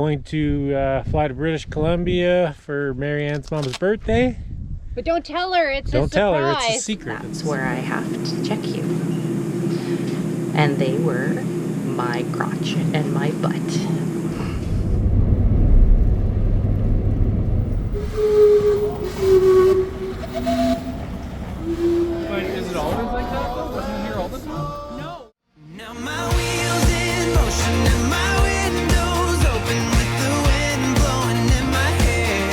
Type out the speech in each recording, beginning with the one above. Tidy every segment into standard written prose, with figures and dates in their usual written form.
Going to fly to British Columbia for Marianne's mom's birthday. But don't tell her, it's a surprise. Don't tell her, it's a secret. That's where I have to check you. And they were my crotch and my butt. But is it always like that though? Wasn't it here all the time? No. Now my wheels in motion and my windows open with the wind blowing in my hair.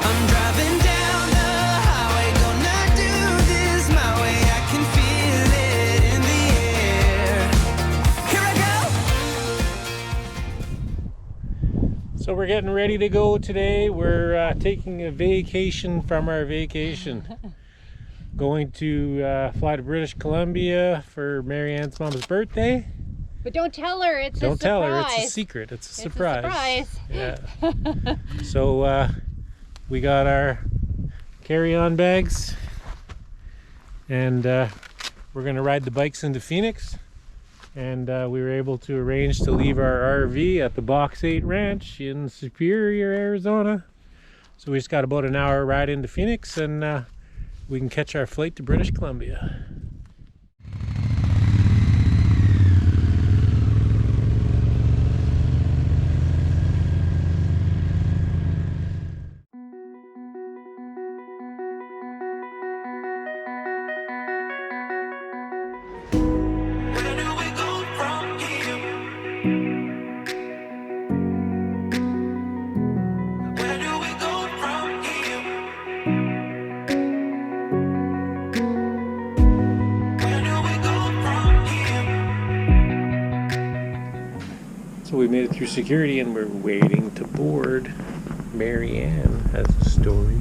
I'm driving down the highway, gonna do this my way. I can feel it in the air. Here I go. So we're getting ready to go today. We're taking a vacation from our vacation. Going to fly to British Columbia for Marianne's mom's birthday. But don't tell her, it's a surprise. Don't tell her, it's a secret. It's a surprise. A surprise. Yeah. So we got our carry-on bags, and we're gonna ride the bikes into Phoenix. And we were able to arrange to leave our RV at the Box 8 Ranch in Superior, Arizona. So we just got about an hour ride into Phoenix, and we can catch our flight to British Columbia. Where do we go from here? Where do we go from here? Where do we go from here? So we made it through security and we're waiting to board. Marianne has a story.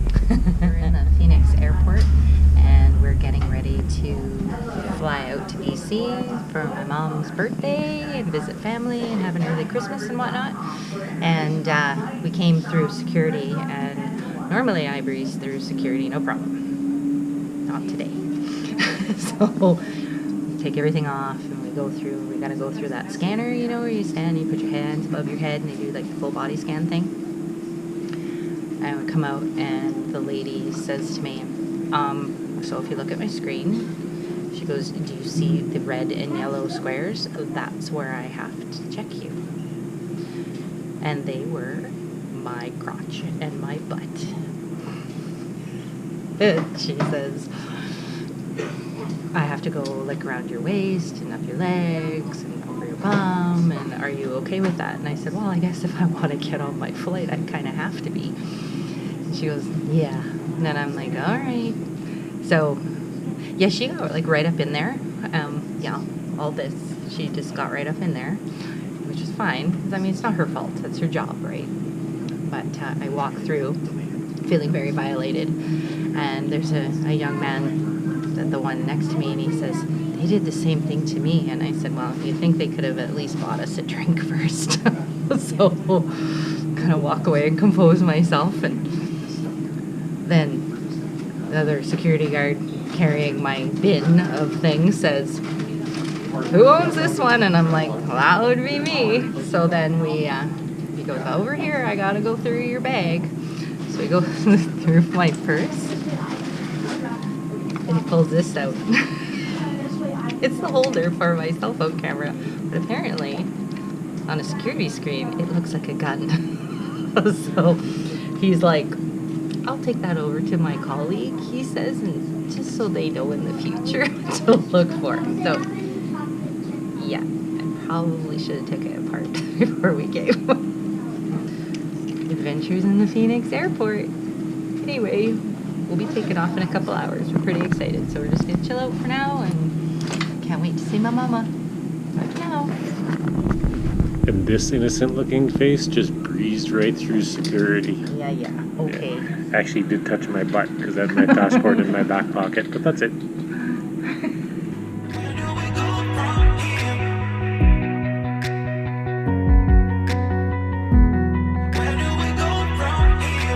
We're in the Phoenix airport and we're getting ready to fly out to BC for my mom's birthday and visit family and have an early Christmas and whatnot. And we came through security, and normally I breeze through security, no problem. Not today. So we take everything off and we gotta go through that scanner, you know, where you stand, you put your hands above your head and they do like the full body scan thing. I would come out and the lady says to me, so if you look at my screen, she goes, do you see the red and yellow squares? That's where I have to check you. And they were my crotch and my butt. She says, I have to go like around your waist and up your legs and over your bum, and are you okay with that? And I said, well, I guess if I want to get on my flight, I kind of have to be. And she goes, yeah. And then I'm like, all right. So, yeah, she got like right up in there. Yeah, all this, she just got right up in there, which is fine. 'Cause, I mean, it's not her fault. That's her job, right? But I walk through feeling very violated. And there's a young man, the one next to me, and he says, they did the same thing to me. And I said, well, you'd think they could have at least bought us a drink first. So kind of walk away and compose myself. And then another security guard carrying my bin of things says, who owns this one? And I'm like, well, that would be me. So then he goes, over here, I gotta go through your bag. So we go through my purse, and he pulls this out. It's the holder for my cell phone camera, but apparently on a security screen it looks like a gun. So he's like, I'll take that over to my colleague, he says, and just so they know in the future to look for. So yeah, I probably should have taken it apart before we came. Adventures in the Phoenix airport. Anyway, we'll be taking off in a couple hours. We're pretty excited, so we're just gonna chill out for now and can't wait to see my mama. Bye for now. And this innocent looking face just breezed right through security. Yeah, okay. Yeah. Actually did touch my butt because I had my passport in my back pocket, but that's it. Where do we go from here? Where do we go from here?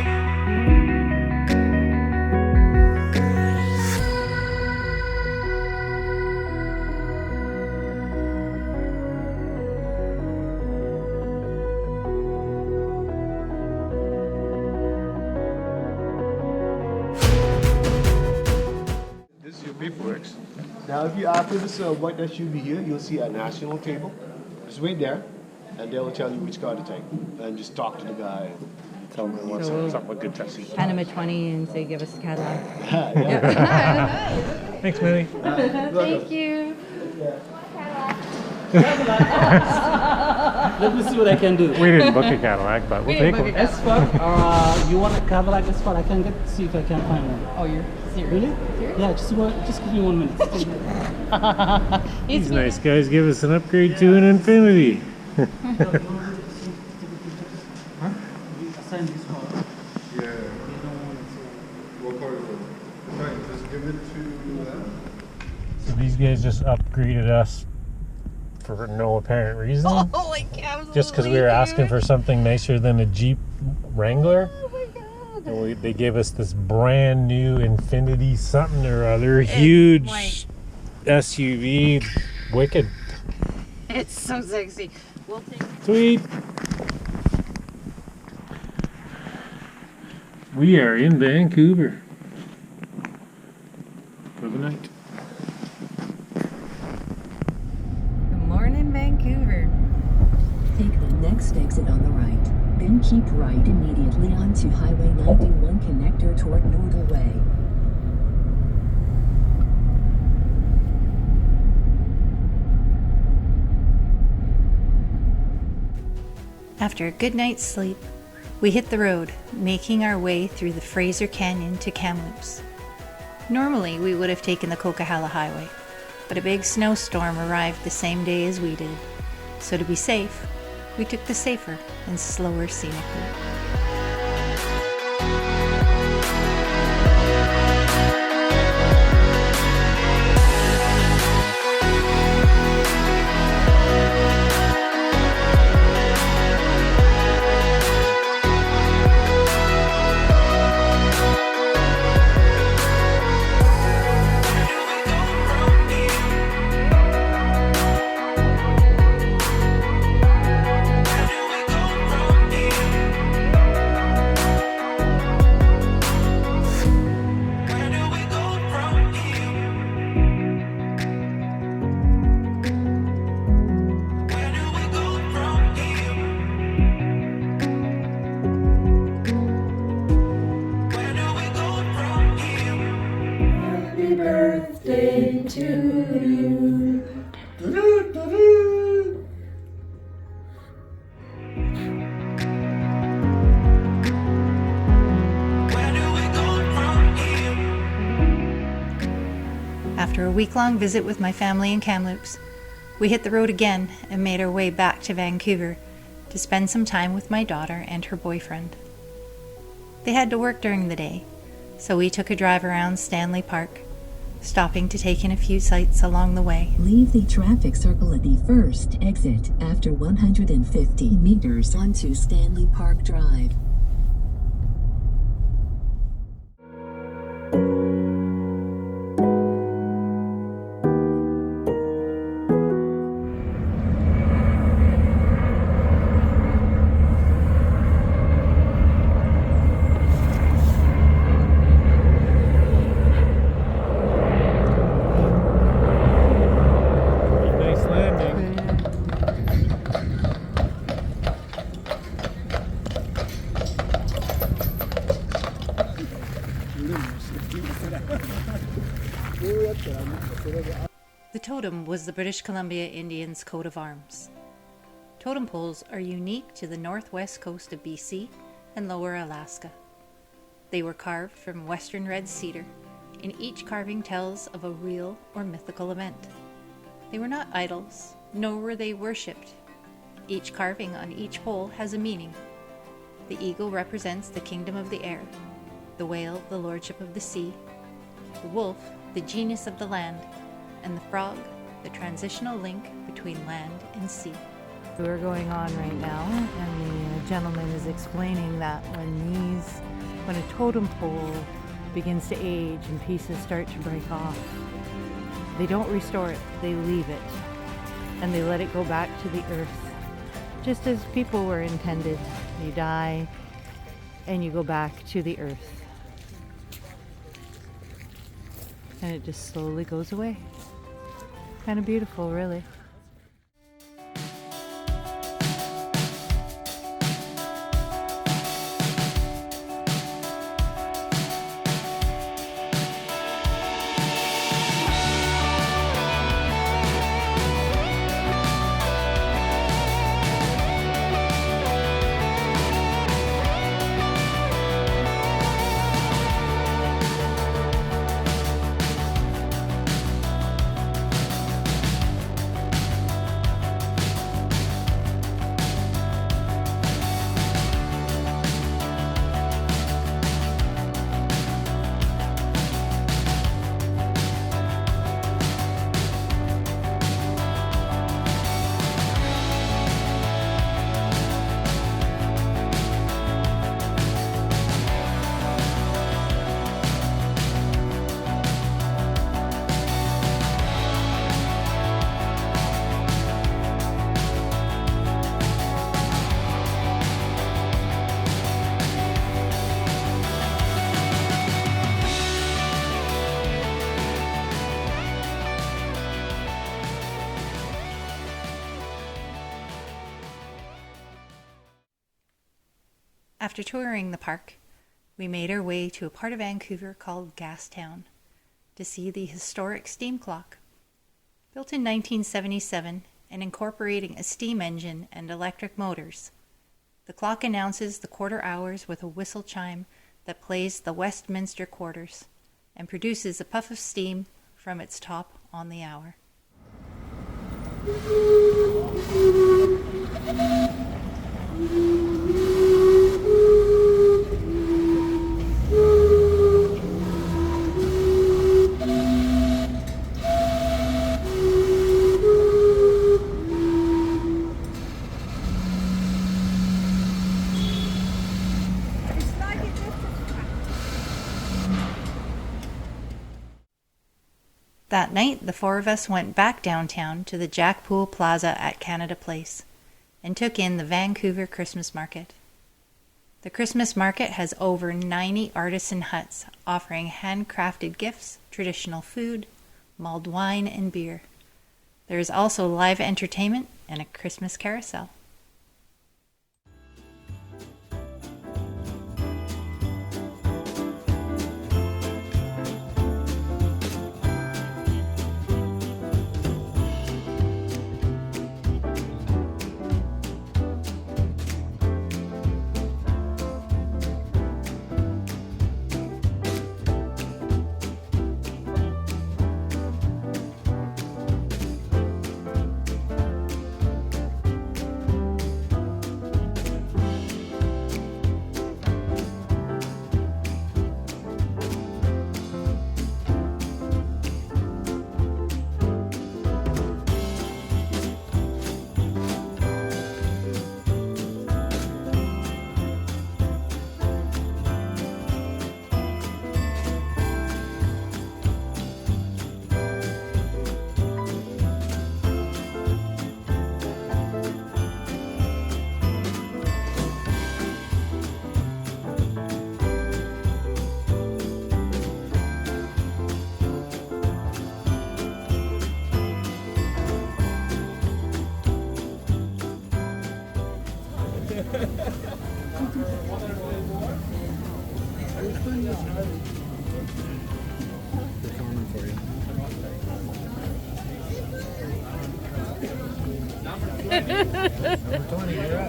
works. Now, if you after this white SUV here, you'll see a national table. Just wait there, and they will tell you which car to take. And just talk to the guy. Tell him what's something with good taxi. Hand him a 20 and say, give us a Cadillac. Thanks, Millie. Thank you. Let me see what I can do. We didn't book a Cadillac, but we'll take one. S-Fuck, you want a Cadillac S-Fuck? I can see if I can find one. Oh, you're serious? Really? Yeah, just give me 1 minute. These nice guys give us an upgrade to an Infinity. Assign this car. Yeah. What car is it? Right, just give it to them. So these guys just upgraded us for no apparent reason. Holy cow, Just because we were asking for something nicer than a Jeep Wrangler. Oh my god. And they gave us this brand new Infinity something or other. Huge white. SUV. Wicked. It's so sexy. We'll take it. Sweet. We are in Vancouver for the night. Good morning, Vancouver. Take the next exit on the right, then keep right immediately onto Highway 91 connector toward Northern Way. After a good night's sleep, we hit the road, making our way through the Fraser Canyon to Kamloops. Normally, we would have taken the Coquihalla Highway, but a big snowstorm arrived the same day as we did. So to be safe, we took the safer and slower scenic route. After a week-long visit with my family in Kamloops, we hit the road again and made our way back to Vancouver to spend some time with my daughter and her boyfriend. They had to work during the day, so we took a drive around Stanley Park, stopping to take in a few sights along the way. Leave the traffic circle at the first exit after 150 meters onto Stanley Park Drive. Nice landing. The totem was the British Columbia Indians' coat of arms. Totem poles are unique to the northwest coast of BC and lower Alaska. They were carved from western red cedar, and each carving tells of a real or mythical event. They were not idols, nor were they worshipped. Each carving on each pole has a meaning. The eagle represents the kingdom of the air, the whale the lordship of the sea, the wolf the genius of the land, and the frog the transitional link between land and sea. We're going on right now, and the gentleman is explaining that when a totem pole begins to age and pieces start to break off, they don't restore it, they leave it, and they let it go back to the earth, just as people were intended. You die, and you go back to the earth. and it just slowly goes away. Kind of beautiful, really. After touring the park, we made our way to a part of Vancouver called Gastown to see the historic steam clock. Built in 1977 and incorporating a steam engine and electric motors, the clock announces the quarter hours with a whistle chime that plays the Westminster quarters and produces a puff of steam from its top on the hour. That night, the four of us went back downtown to the Jack Pool Plaza at Canada Place and took in the Vancouver Christmas Market. The Christmas Market has over 90 artisan huts offering handcrafted gifts, traditional food, mulled wine, and beer. There is also live entertainment and a Christmas carousel.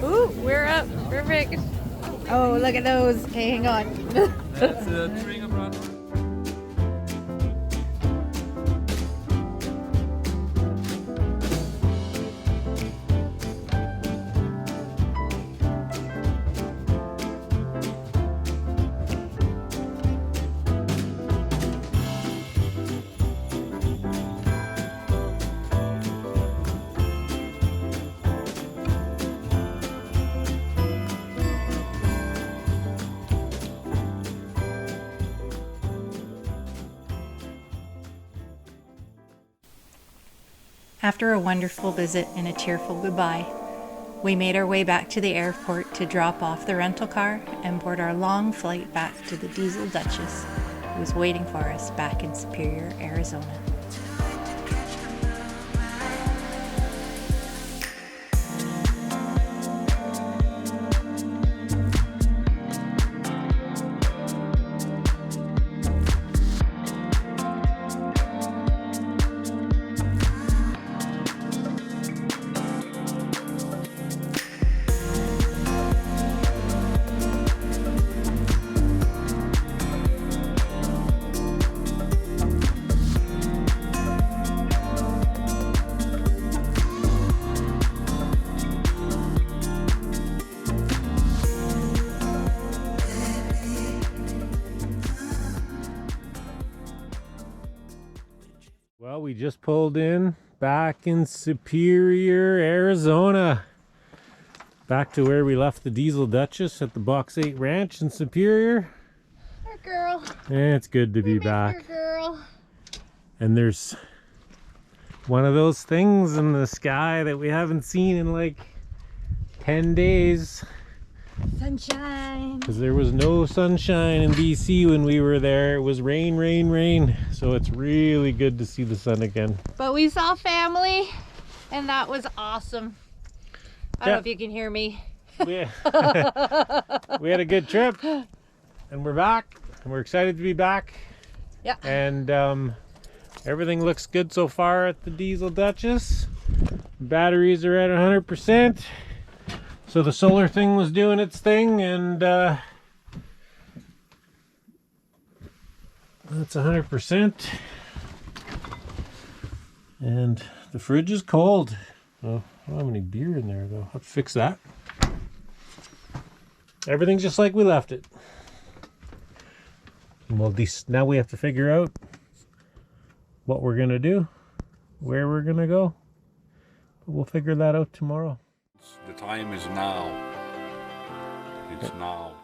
Ooh, we're up. Perfect. Oh, look at those. Okay, hang on. That's a string of rod. After a wonderful visit and a tearful goodbye, we made our way back to the airport to drop off the rental car and board our long flight back to the diesel Dutchess, was waiting for us back in Superior, Arizona. Well, we just pulled in back in Superior, Arizona. Back to where we left the diesel Dutchess at the Box 8 Ranch in Superior. Our girl. It's good to be back. Our girl. And there's one of those things in the sky that we haven't seen in like 10 days. Sunshine. Because there was no sunshine in BC when we were there. It was rain, rain, rain. So it's really good to see the sun again. But we saw family, and that was awesome. I don't know if you can hear me. We had a good trip, and we're back, and we're excited to be back. Yeah. And everything looks good so far at the diesel Dutchess. Batteries are at 100%. So the solar thing was doing its thing, and that's 100%. And the fridge is cold. Oh, I don't have any beer in there though. I'll have to fix that. Everything's just like we left it. And now we have to figure out what we're gonna do, where we're gonna go. But we'll figure that out tomorrow. The time is now. It's now.